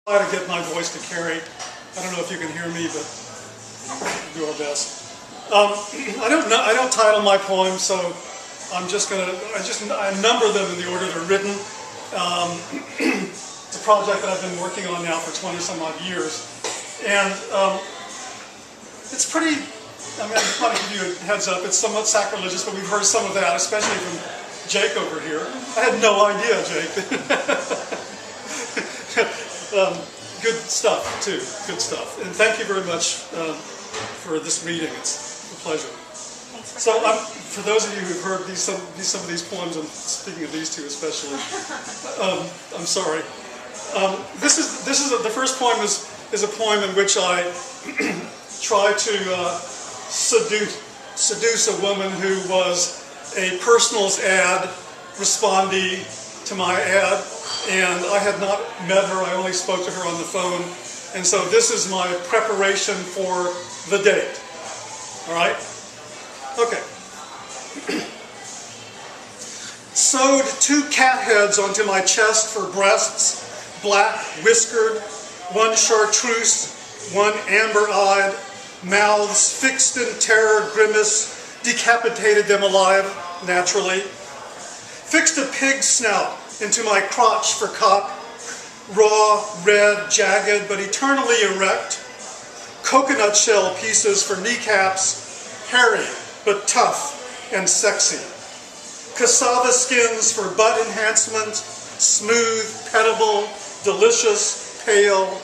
Try to get my voice to carry. I don't know if you can hear me, but we'll do our best. I don't title my poems, so I'm just gonna. I number them in the order they're written. It's a project that I've been working on now for 20 some odd years, and it's pretty. I mean, I want to give you a heads up. It's somewhat sacrilegious, but we've heard some of that, especially from Jake over here. I had no idea, Jake. Good stuff, too. Good stuff. And thank you very much for this reading. It's a pleasure. So, for those of you who've heard some of these poems, I'm speaking of these two especially. I'm sorry. This is the first poem is a poem in which I try to seduce a woman who was a personals ad respondee to my ad. And I had not met her, I only spoke to her on the phone. And so this is my preparation for the date. All right? Okay. Sewed 2 cat heads onto my chest for breasts, black, whiskered, one chartreuse, one amber-eyed, mouths fixed in terror grimace, decapitated them alive, naturally. Fixed a pig snout into my crotch for cock, raw, red, jagged, but eternally erect. Coconut shell pieces for kneecaps, hairy but tough and sexy. Cassava skins for butt enhancement, smooth, petable, delicious, pale.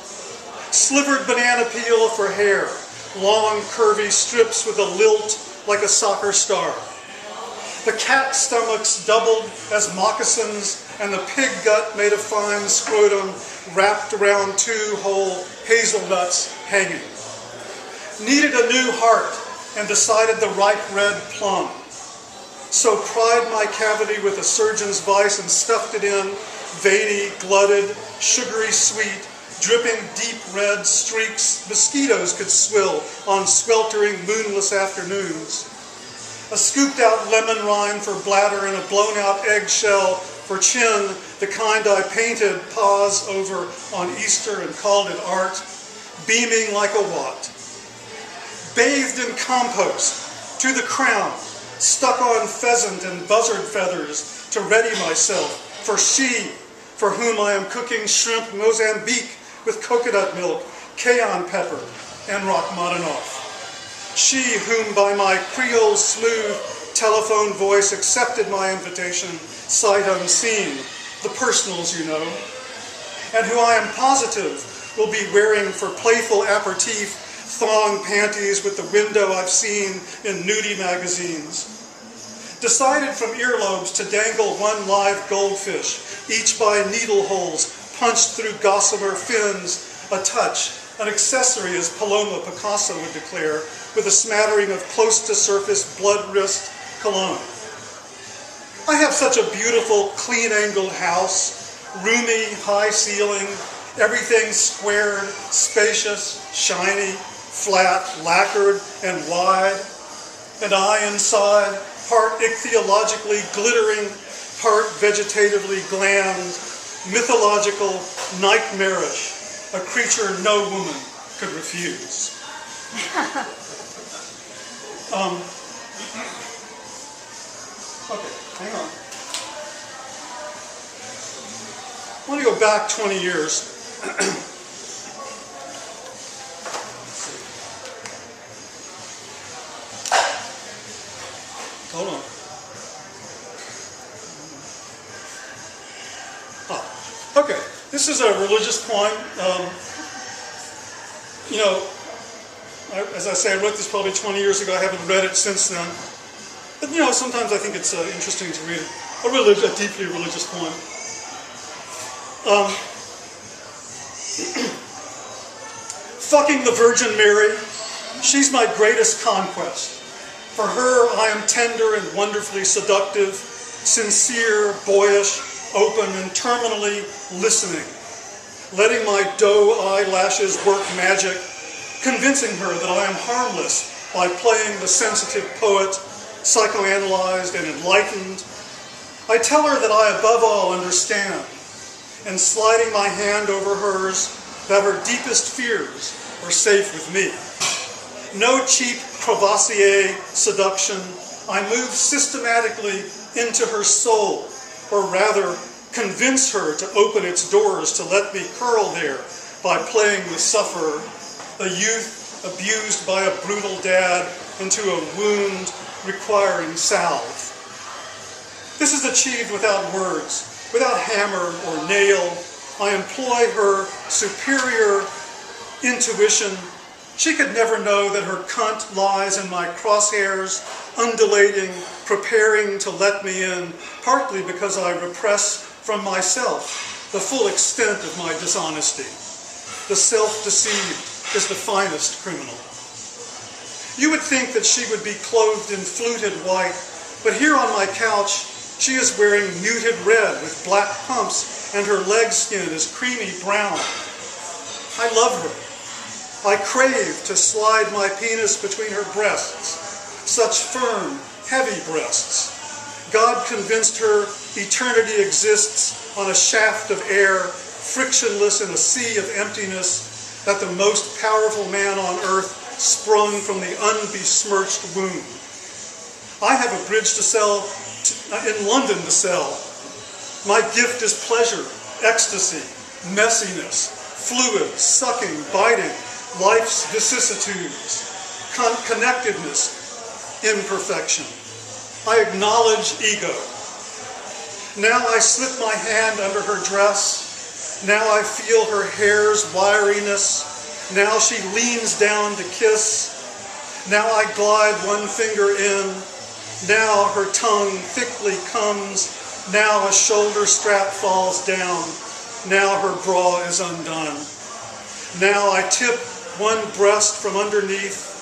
Slivered banana peel for hair, long curvy strips with a lilt like a soccer star. The cat stomachs doubled as moccasins, and the pig gut made of fine scrotum wrapped around 2 whole hazelnuts hanging. Needed a new heart and decided the ripe red plum. So pried my cavity with a surgeon's vice and stuffed it in, veiny, glutted, sugary sweet, dripping deep red streaks mosquitoes could swill on sweltering moonless afternoons. A scooped out lemon rind for bladder and a blown out eggshell for chin, the kind I painted paws over on Easter and called it art, beaming like a watt. Bathed in compost, to the crown, stuck on pheasant and buzzard feathers to ready myself for she, for whom I am cooking shrimp Mozambique with coconut milk, cayenne pepper, and Rachmaninoff. She whom by my Creole smooth telephone voice accepted my invitation, sight unseen, the personals you know, and who I am positive will be wearing for playful aperitif thong panties with the window I've seen in nudie magazines. Decided from earlobes to dangle 1 live goldfish, each by needle holes punched through gossamer fins, a touch, an accessory as Paloma Picasso would declare, with a smattering of close-to-surface blood-wrist cologne. I have such a beautiful, clean-angled house, roomy, high ceiling, everything squared, spacious, shiny, flat, lacquered, and wide. And I inside, part ichthyologically glittering, part vegetatively gland, mythological, nightmarish, a creature no woman could refuse. Okay, hang on. I want to go back 20 years. Hold on. Okay, this is a religious poem. You know, as I say, I wrote this probably 20 years ago. I haven't read it since then. But you know, sometimes I think it's interesting to read a deeply religious poem. Fucking the Virgin Mary, she's my greatest conquest. For her, I am tender and wonderfully seductive, sincere, boyish, open, and terminally listening, letting my doe eyelashes work magic, convincing her that I am harmless by playing the sensitive poet, psychoanalyzed and enlightened. I tell her that I above all understand, and sliding my hand over hers, that her deepest fears are safe with me. No cheap Courvoisier seduction. I move systematically into her soul, or rather convince her to open its doors to let me curl there by playing the sufferer, a youth abused by a brutal dad into a wound requiring salve. This is achieved without words, without hammer or nail. I employ her superior intuition. She could never know that her cunt lies in my crosshairs, undulating, preparing to let me in, partly because I repress from myself the full extent of my dishonesty. The self-deceived is the finest criminal. You would think that she would be clothed in fluted white, but here on my couch, she is wearing muted red with black pumps, and her leg skin is creamy brown. I love her. I crave to slide my penis between her breasts, such firm, heavy breasts. God convinced her eternity exists on a shaft of air, frictionless in a sea of emptiness, that the most powerful man on earth sprung from the unbesmirched womb. I have a bridge to sell, in London to sell. My gift is pleasure, ecstasy, messiness, fluid, sucking, biting, life's vicissitudes, connectedness, imperfection. I acknowledge ego. Now I slip my hand under her dress. Now I feel her hair's wiriness. Now she leans down to kiss. Now I glide one finger in. Now her tongue thickly comes. Now a shoulder strap falls down. Now her bra is undone. Now I tip one breast from underneath.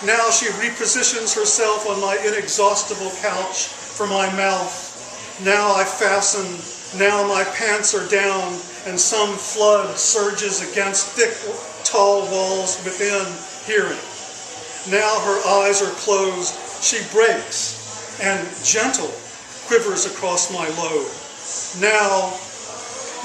Now she repositions herself on my inexhaustible couch for my mouth. Now I fasten. Now my pants are down, and some flood surges against thick, tall walls within hearing. Now her eyes are closed. She breaks, and gentle quivers across my load. Now,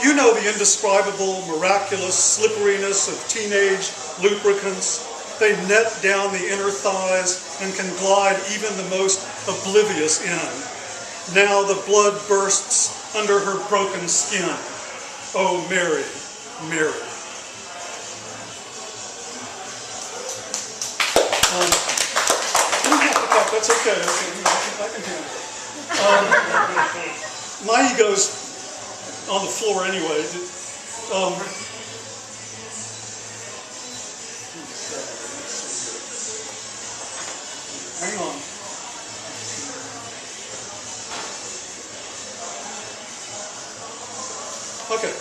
you know the indescribable, miraculous slipperiness of teenage lubricants. They net down the inner thighs and can glide even the most oblivious in. Now the blood bursts under her broken skin. Oh, Mary, Mary. You don't have to cut, that's okay. I can handle it. My ego's on the floor anyway. Hang on. Okay.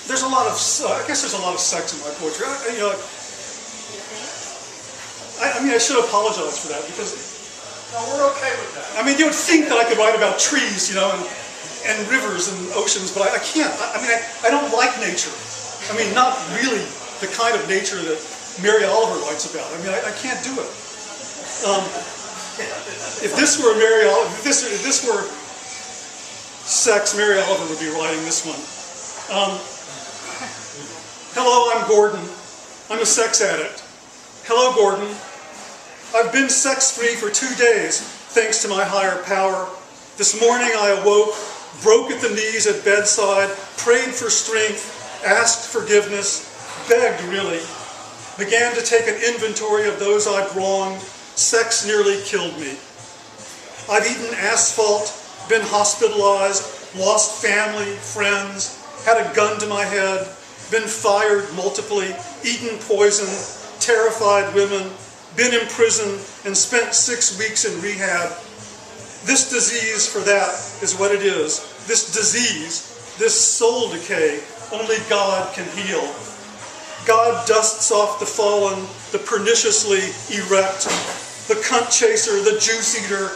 There's a lot of, I guess there's a lot of sex in my poetry. I mean, I should apologize for that because... No, we're okay with that. I mean, you would think that I could write about trees, and rivers and oceans, but I can't. I don't like nature. I mean, not really the kind of nature that Mary Oliver writes about. I mean, I can't do it. If this were if this were sex, Mary Oliver would be writing this one. Hello, I'm Gordon. I'm a sex addict. Hello, Gordon. I've been sex-free for 2 days, thanks to my higher power. This morning I awoke, broke at the knees at bedside, prayed for strength, asked forgiveness, begged really, began to take an inventory of those I'd wronged. Sex nearly killed me. I've eaten asphalt, been hospitalized, lost family, friends, had a gun to my head, been fired multiply, eaten poison, terrified women, been in prison, and spent 6 weeks in rehab. This disease, for that, is what it is. This disease, this soul decay, only God can heal. God dusts off the fallen, the perniciously erect, the cunt chaser, the juice eater.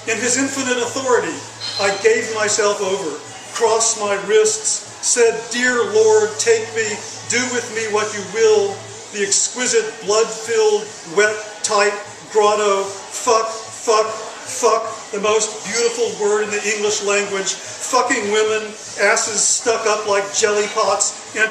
In his infinite authority, I gave myself over, crossed my wrists, said, "Dear Lord, take me, do with me what you will." The exquisite, blood-filled, wet, tight, grotto, fuck, fuck, fuck, the most beautiful word in the English language. Fucking women, asses stuck up like jelly pots,